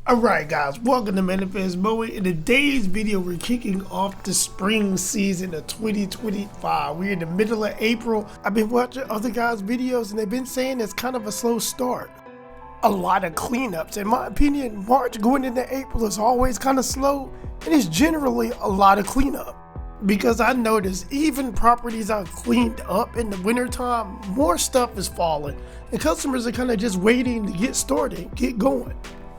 Alright guys, welcome to Manifest Mowing. In today's video, we're kicking off the spring season of 2025. We're in the middle of April. I've been watching other guys' videos and they've been saying it's kind of a slow start. A lot of cleanups. In my opinion, March going into April is always kind of slow, and it's generally a lot of cleanup. Because I noticed even properties I cleaned up in the wintertime, more stuff is falling, and customers are kind of just waiting to get started, get going.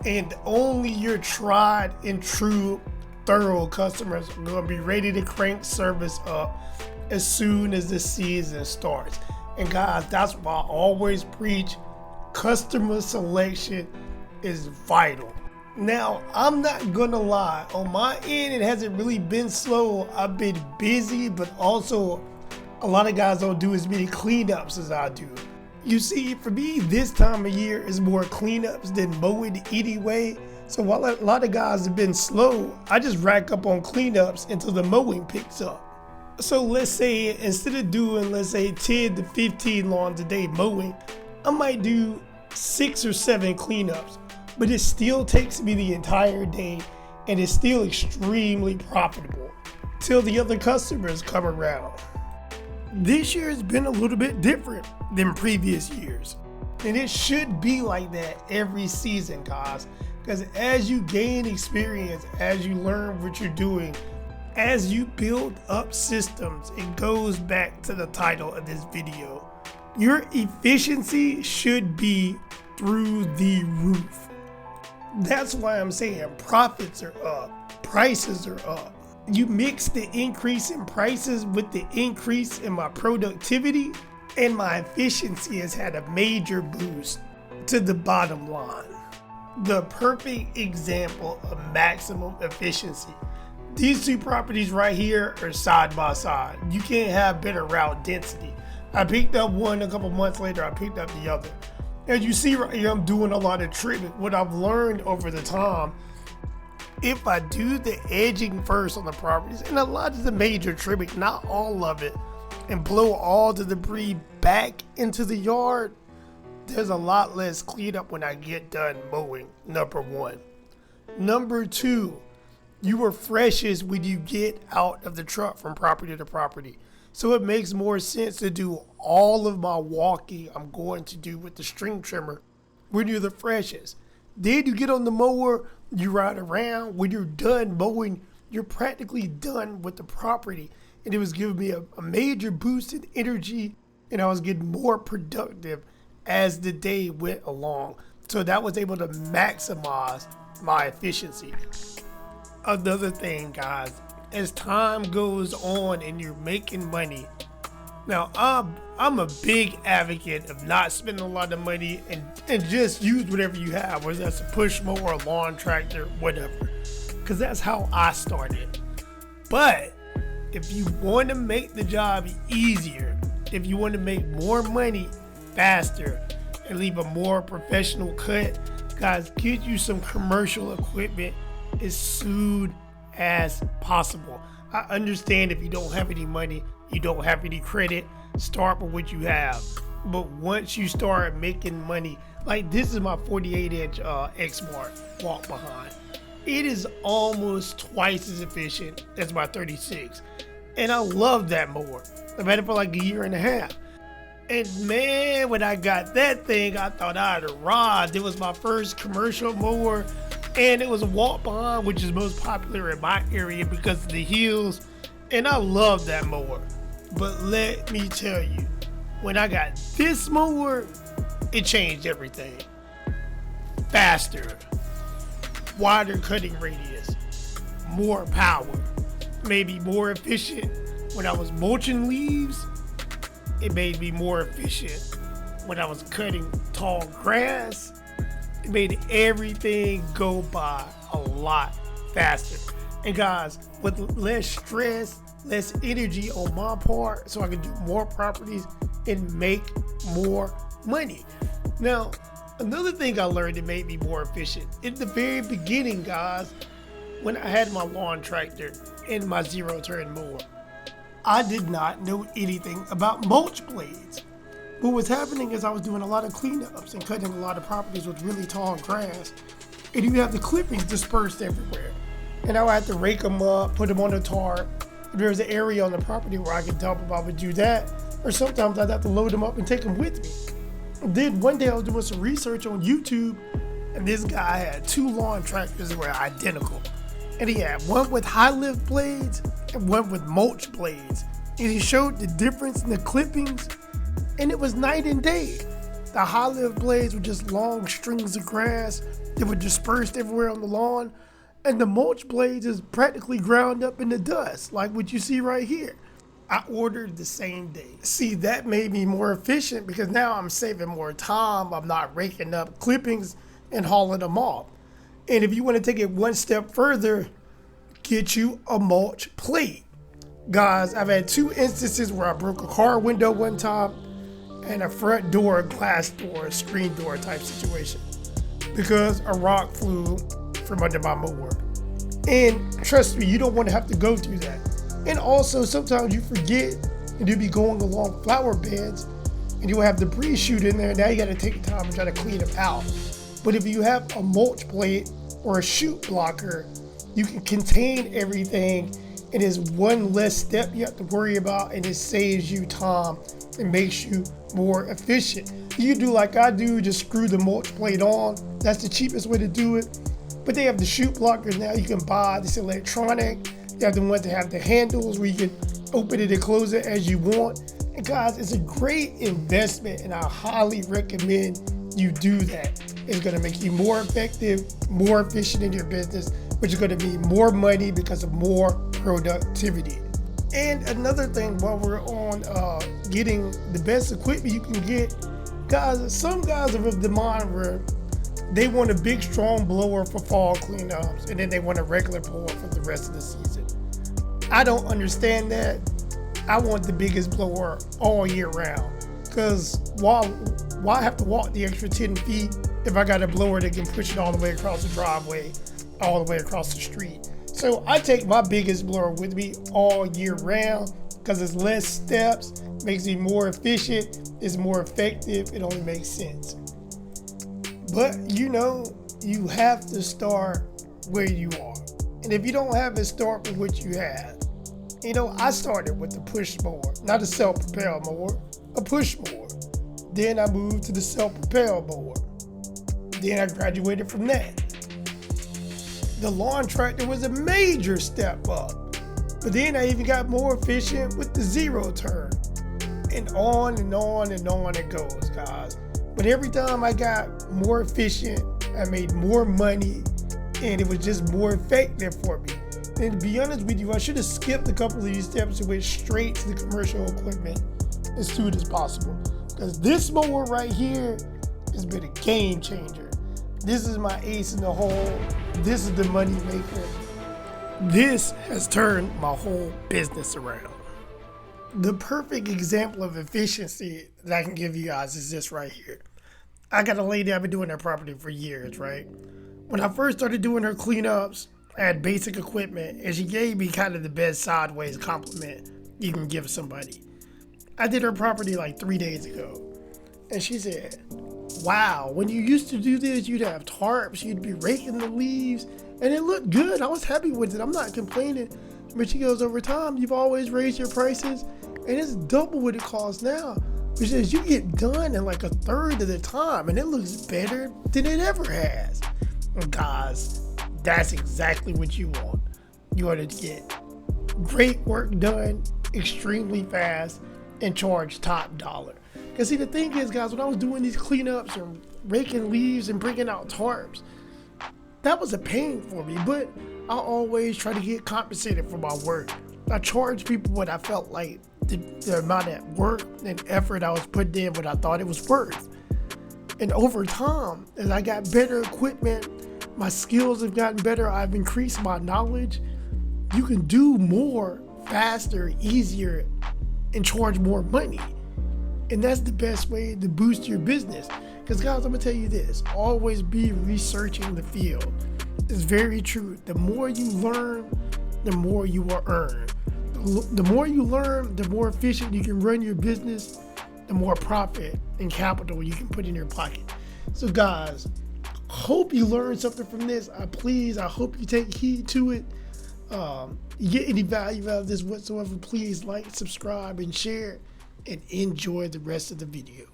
And only your tried and true thorough customers are going to be ready to crank service up as soon as the season starts. And guys, that's why I always preach customer selection is vital. Now, I'm not gonna lie, on my end it hasn't really been slow. I've been busy, but also a lot of guys don't do as many cleanups as I do. You see, for me, this time of year is more cleanups than mowing anyway. So while a lot of guys have been slow, I just rack up on cleanups until the mowing picks up. So let's say instead of doing, let's say 10 to 15 lawns a day mowing, I might do 6 or 7 cleanups, but it still takes me the entire day and it's still extremely profitable till the other customers come around. This year has been a little bit different than previous years, and it should be like that every season, guys, because as you gain experience, as you learn what you're doing, as you build up systems, it goes back to the title of this video. Your efficiency should be through the roof. That's why I'm saying profits are up, prices are up. You mix the increase in prices with the increase in my productivity, and my efficiency has had a major boost to the bottom line. The perfect example of maximum efficiency. These two properties right here are side by side. You can't have better route density. I picked up one, a couple months later I picked up the other. As you see right here, I'm doing a lot of treatment. What I've learned over the time, if I do the edging first on the properties, and a lot of the major trimming, not all of it, and blow all the debris back into the yard, there's a lot less cleanup when I get done mowing, number one. Number two, you are freshest when you get out of the truck from property to property. So it makes more sense to do all of my walking I'm going to do with the string trimmer when you're the freshest. Then you get on the mower, you ride around. When you're done mowing, you're practically done with the property. And it was giving me a major boost in energy, and I was getting more productive as the day went along. So that was able to maximize my efficiency. Another thing, guys, as time goes on and you're making money, now I'm a big advocate of not spending a lot of money and just use whatever you have, whether that's a push mower, a lawn tractor, whatever, because that's how I started. But if you want to make the job easier, if you want to make more money faster and leave a more professional cut, guys, get you some commercial equipment as soon as possible. I understand if you don't have any money, you don't have any credit, start with what you have. But once you start making money, like this is my 48-inch X-Mark walk behind. It is almost twice as efficient as my 36. And I love that mower. I've had it for like a year and a half. And man, when I got that thing, I thought I'd arrived. It was my first commercial mower, and it was a walk behind, which is most popular in my area because of the hills. And I love that mower. But let me tell you, when I got this mower, it changed everything. Faster, wider cutting radius, more power, maybe more efficient. When I was mulching leaves, it made me more efficient. When I was cutting tall grass, it made everything go by a lot faster. And guys, with less stress, less energy on my part, so I can do more properties and make more money. Now, another thing I learned that made me more efficient, in the very beginning, guys, when I had my lawn tractor and my zero-turn mower, I did not know anything about mulch plates. What was happening is I was doing a lot of cleanups and cutting a lot of properties with really tall grass, and you have the clippings dispersed everywhere. And I would have to rake them up, put them on the tarp. If there's an area on the property where I could dump them, I would do that. Or sometimes I'd have to load them up and take them with me. And then one day I was doing some research on YouTube, and this guy had 2 lawn tractors that were identical. And he had one with high lift blades and one with mulch blades. And he showed the difference in the clippings, and it was night and day. The high lift blades were just long strings of grass that were dispersed everywhere on the lawn. And the mulch blades is practically ground up in the dust, like what you see right here. I ordered the same day. See, that made me more efficient because now I'm saving more time. I'm not raking up clippings and hauling them off. And if you want to take it one step further, get you a mulch plate. Guys, I've had 2 instances where I broke a car window one time and a front door, glass door, screen door type situation because a rock flew from under my mower. And trust me, you don't want to have to go through that. And also, sometimes you forget and you'll be going along flower beds and you'll have debris shoot in there. Now you got to take the time and try to clean them out. But if you have a mulch plate or a shoot blocker, you can contain everything. It is one less step you have to worry about, and it saves you time and makes you more efficient. You do like I do, just screw the mulch plate on. That's the cheapest way to do it. But they have the shoot blockers now you can buy. It's electronic. They have the ones that have the handles where you can open it and close it as you want. And guys, it's a great investment, and I highly recommend you do that. It's going to make you more effective, more efficient in your business, which is going to be more money because of more productivity. And another thing, while we're on getting the best equipment you can get, guys, some guys are of the mind where they want a big, strong blower for fall cleanups, and then they want a regular blower for the rest of the season. I don't understand that. I want the biggest blower all year round, because why have to walk the extra 10 feet if I got a blower that can push it all the way across the driveway, all the way across the street? So I take my biggest blower with me all year round because it's less steps, makes me more efficient, it's more effective, it only makes sense. But you have to start where you are. And if you don't have it, start with what you have. I started with the push mower, not a self-propel mower, a push mower. Then I moved to the self-propel mower. Then I graduated from that. The lawn tractor was a major step up. But then I even got more efficient with the zero turn. And on and on and on it goes, guys. But every time I got more efficient, I made more money, and it was just more effective for me. And to be honest with you, I should have skipped a couple of these steps and went straight to the commercial equipment as soon as possible. Because this mower right here has been a game changer. This is my ace in the hole. This is the money maker. This has turned my whole business around. The perfect example of efficiency that I can give you guys is this right here. I got a lady, I've been doing her property for years, right? When I first started doing her cleanups, I had basic equipment, and she gave me kind of the best sideways compliment you can give somebody. I did her property like 3 days ago, and she said, "Wow, when you used to do this, you'd have tarps, you'd be raking the leaves, and it looked good. I was happy with it. I'm not complaining." But she goes, "Over time, you've always raised your prices, and it's double what it costs now." Which says you get done in like a third of the time, and it looks better than it ever has. And guys, that's exactly what you want. You want to get great work done extremely fast and charge top dollar. Because see, the thing is, guys, when I was doing these cleanups and raking leaves and bringing out tarps, that was a pain for me, but I always try to get compensated for my work. I charge people what I felt like the amount of work and effort I was putting in, what I thought it was worth. And over time, as I got better equipment, my skills have gotten better, I've increased my knowledge. You can do more faster, easier, and charge more money. And that's the best way to boost your business. Because guys, I'm gonna tell you this, always be researching the field. It's very true. The more you learn, the more you will earn. The more you learn, the more efficient you can run your business, the more profit and capital you can put in your pocket. So guys, Hope you learned something from this. I hope you take heed to it. You get any value out of this whatsoever, please like, subscribe, and share, and enjoy the rest of the video.